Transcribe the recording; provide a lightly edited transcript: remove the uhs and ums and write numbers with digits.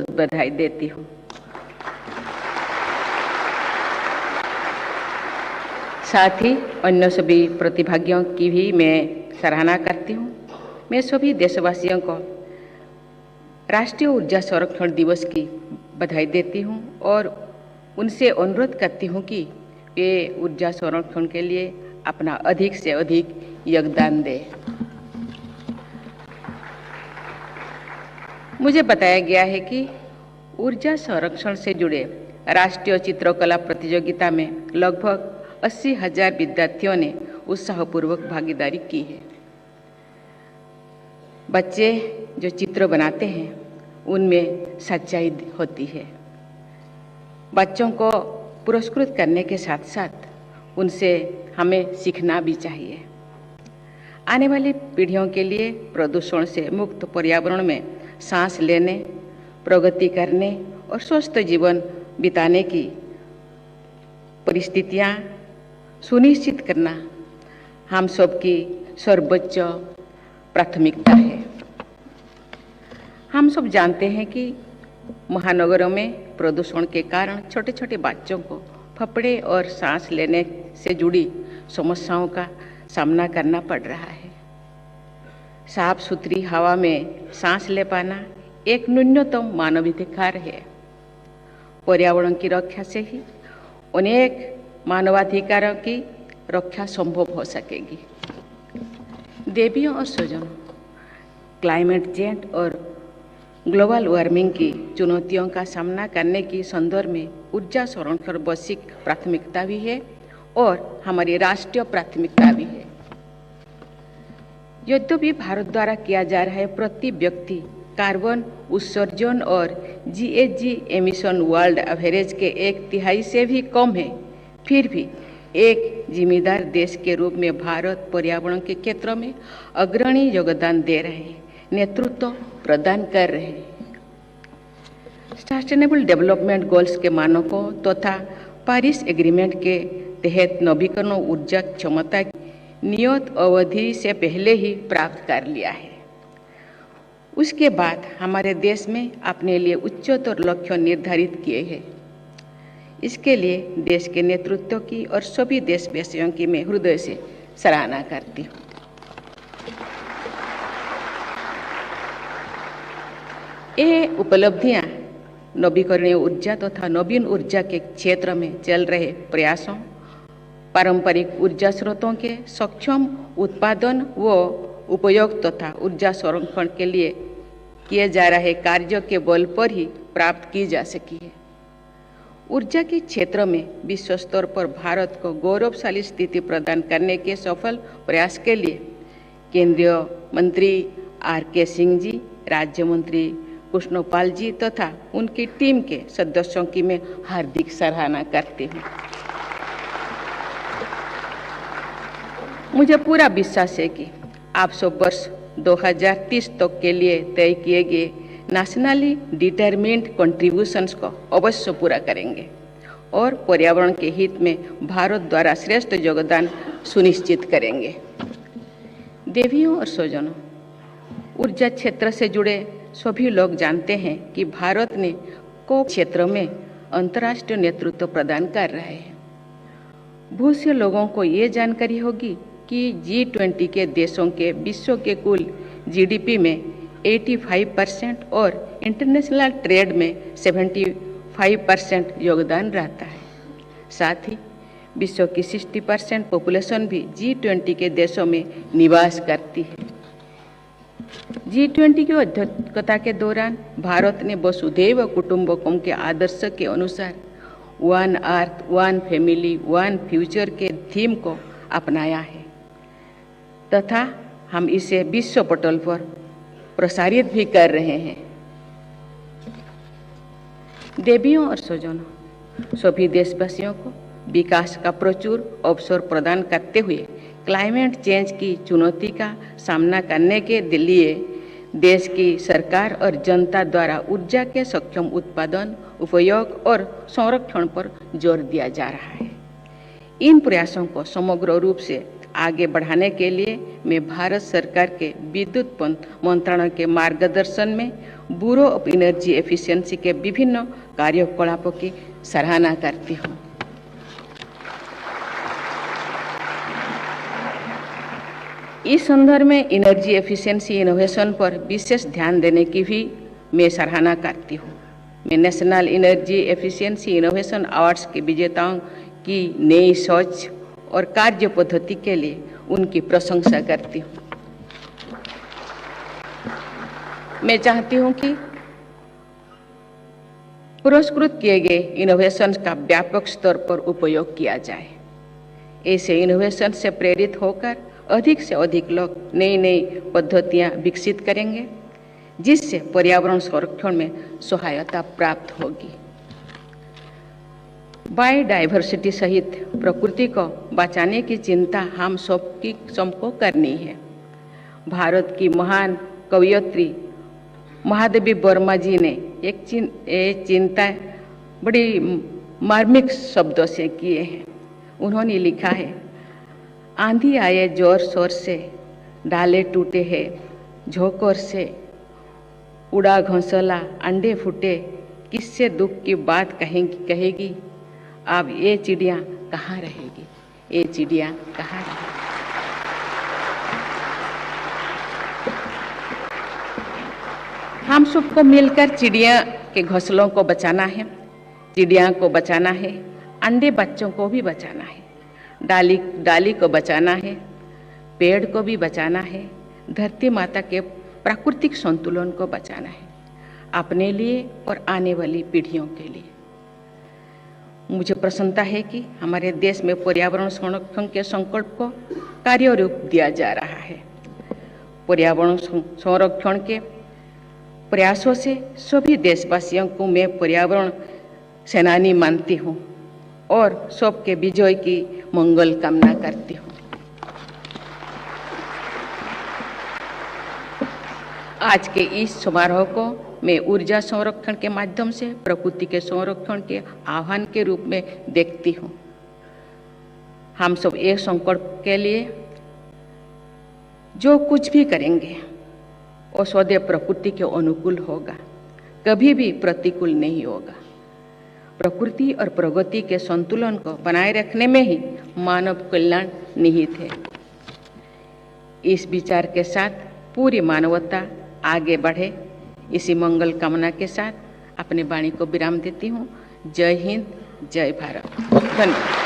बधाई देती हूँ। साथ ही अन्य सभी प्रतिभागियों की भी मैं सराहना करती हूँ। मैं सभी देशवासियों को राष्ट्रीय ऊर्जा संरक्षण दिवस की बधाई देती हूँ और उनसे अनुरोध करती हूँ कि वे ऊर्जा संरक्षण के लिए अपना अधिक से अधिक योगदान दें। मुझे बताया गया है कि ऊर्जा संरक्षण से जुड़े राष्ट्रीय चित्रकला प्रतियोगिता में लगभग 80,000 विद्यार्थियों ने उत्साहपूर्वक भागीदारी की है। बच्चे जो चित्र बनाते हैं उनमें सच्चाई होती है। बच्चों को पुरस्कृत करने के साथ साथ उनसे हमें सीखना भी चाहिए। आने वाली पीढ़ियों के लिए प्रदूषण से मुक्त पर्यावरण में सांस लेने, प्रगति करने और स्वस्थ जीवन बिताने की परिस्थितियां सुनिश्चित करना हम सबकी सर्वोच्च प्राथमिकता है। हम सब जानते हैं कि महानगरों में प्रदूषण के कारण छोटे छोटे बच्चों को फेफड़े और सांस लेने से जुड़ी समस्याओं का सामना करना पड़ रहा है। साफ सुथरी हवा में सांस ले पाना एक न्यूनतम मानवाधिकार है। पर्यावरण की रक्षा से ही अनेक मानवाधिकारों की रक्षा संभव हो सकेगी। देवियों और स्वजनों, क्लाइमेट चेंज और ग्लोबल वार्मिंग की चुनौतियों का सामना करने की संदर्भ में ऊर्जा संरक्षण वैश्विक प्राथमिकता भी है और हमारी राष्ट्रीय प्राथमिकता भी है। यद्यपि भारत द्वारा किया जा रहा है प्रति व्यक्ति कार्बन उत्सर्जन और GHG एमिशन वर्ल्ड एवरेज के 1/3 से भी कम है, फिर भी एक जिम्मेदार देश के रूप में भारत पर्यावरण के क्षेत्र में अग्रणी योगदान दे रहे हैं, नेतृत्व प्रदान कर रहे हैं। सस्टेनेबल डेवलपमेंट गोल्स के मानकों तथा पेरिस एग्रीमेंट के तहत नवीकरण ऊर्जा क्षमता नियत अवधि से पहले ही प्राप्त कर लिया है। उसके बाद हमारे देश में अपने लिए उच्चतर लक्ष्य निर्धारित किए हैं। इसके लिए देश के नेतृत्व की और सभी देशवासियों की मैं हृदय से सराहना करती हूँ। ये उपलब्धियाँ नवीकरणीय ऊर्जा तथा नवीन ऊर्जा के क्षेत्र में चल रहे प्रयासों, पारंपरिक ऊर्जा स्रोतों के सक्षम उत्पादन व उपयोग तथा ऊर्जा संरक्षण के लिए किए जा रहे कार्यों के बल पर ही प्राप्त की जा सकी है। ऊर्जा के क्षेत्र में विश्व स्तर पर भारत को गौरवशाली स्थिति प्रदान करने के सफल प्रयास के लिए केंद्रीय मंत्री R.K. सिंह जी, राज्य मंत्री कृष्णपाल जी तथा उनकी टीम के सदस्यों की मैं हार्दिक सराहना करती हूँ। मुझे पूरा विश्वास है कि आप सब वर्ष 2030 तक के लिए तय किए गए नेशनली डिटरमिन्ड कंट्रीब्यूशंस को अवश्य पूरा करेंगे और पर्यावरण के हित में भारत द्वारा श्रेष्ठ योगदान सुनिश्चित करेंगे। देवियों और स्वजनों, ऊर्जा क्षेत्र से जुड़े सभी लोग जानते हैं कि भारत ने कोप क्षेत्र में अंतर्राष्ट्रीय नेतृत्व प्रदान कर रहा है। बहुत से लोगों को ये जानकारी होगी कि G20 के देशों के विश्व के कुल GDP में 85% और इंटरनेशनल ट्रेड में 75% योगदान रहता है। साथ ही विश्व की 60% पॉपुलेशन भी G20 के देशों में निवास करती है। G20 की अध्यक्षता के दौरान भारत ने वसुधैव कुटुंबकम के आदर्श के अनुसार one earth, one family, one future के थीम को अपनाया है तथा हम इसे विश्व पटल पर प्रसारित भी कर रहे हैं। देवियों और स्वजनों, सभी देशवासियों को विकास का प्रचुर अवसर प्रदान करते हुए क्लाइमेट चेंज की चुनौती का सामना करने के लिए देश की सरकार और जनता द्वारा ऊर्जा के सक्षम उत्पादन, उपयोग और संरक्षण पर जोर दिया जा रहा है। इन प्रयासों को समग्र रूप से आगे बढ़ाने के लिए मैं भारत सरकार के विद्युत मंत्रालय के मार्गदर्शन में ब्यूरो ऑफ एनर्जी एफिशिएंसी के विभिन्न कार्यकलापों की सराहना करती हूँ। इस संदर्भ में एनर्जी एफिशिएंसी इनोवेशन पर विशेष ध्यान देने की भी मैं सराहना करती हूँ। मैं national energy efficiency innovation awards के विजेताओं की नई सोच और कार्य पद्धति के लिए उनकी प्रशंसा करती हूँ। मैं चाहती हूँ कि पुरस्कृत किए गए इनोवेशंस का व्यापक स्तर पर उपयोग किया जाए। ऐसे इनोवेशन से प्रेरित होकर अधिक से अधिक लोग नई नई पद्धतियाँ विकसित करेंगे, जिससे पर्यावरण संरक्षण में सहायता प्राप्त होगी। बायोडाइवर्सिटी सहित प्रकृति को बचाने की चिंता हम सबको करनी है। भारत की महान कवयित्री महादेवी वर्मा जी ने एक चिंता बड़ी मार्मिक शब्दों से किए हैं। उन्होंने लिखा है, आंधी आए जोर शोर से, डाले टूटे हैं झोंकोर से, उड़ा घोंसला अंडे फूटे, किससे दुख की बात कहेगी, अब ये चिड़िया कहाँ रहेगी, ये चिड़िया कहाँ रहेगी। हम सबको मिलकर चिड़िया के घोंसलों को बचाना है, चिड़िया को बचाना है, अंडे बच्चों को भी बचाना है, डाली को बचाना है, पेड़ को भी बचाना है, धरती माता के प्राकृतिक संतुलन को बचाना है, अपने लिए और आने वाली पीढ़ियों के लिए। मुझे प्रसन्नता है कि हमारे देश में पर्यावरण संरक्षण के संकल्प को कार्य रूप दिया जा रहा है। पर्यावरण संरक्षण के प्रयासों से सभी देशवासियों को मैं पर्यावरण सेनानी मानती हूँ और सबके विजय की मंगल कामना करती हूँ। आज के इस समारोह को मैं ऊर्जा संरक्षण के माध्यम से प्रकृति के संरक्षण के आह्वान के रूप में देखती हूँ। हम सब एक संकल्प के लिए जो कुछ भी करेंगे वो सदैव प्रकृति के अनुकूल होगा, कभी भी प्रतिकूल नहीं होगा। प्रकृति और प्रगति के संतुलन को बनाए रखने में ही मानव कल्याण निहित है। इस विचार के साथ पूरी मानवता आगे बढ़े, इसी मंगल कामना के साथ अपने वाणी को विराम देती हूँ। जय हिंद, जय भारत। धन्यवाद।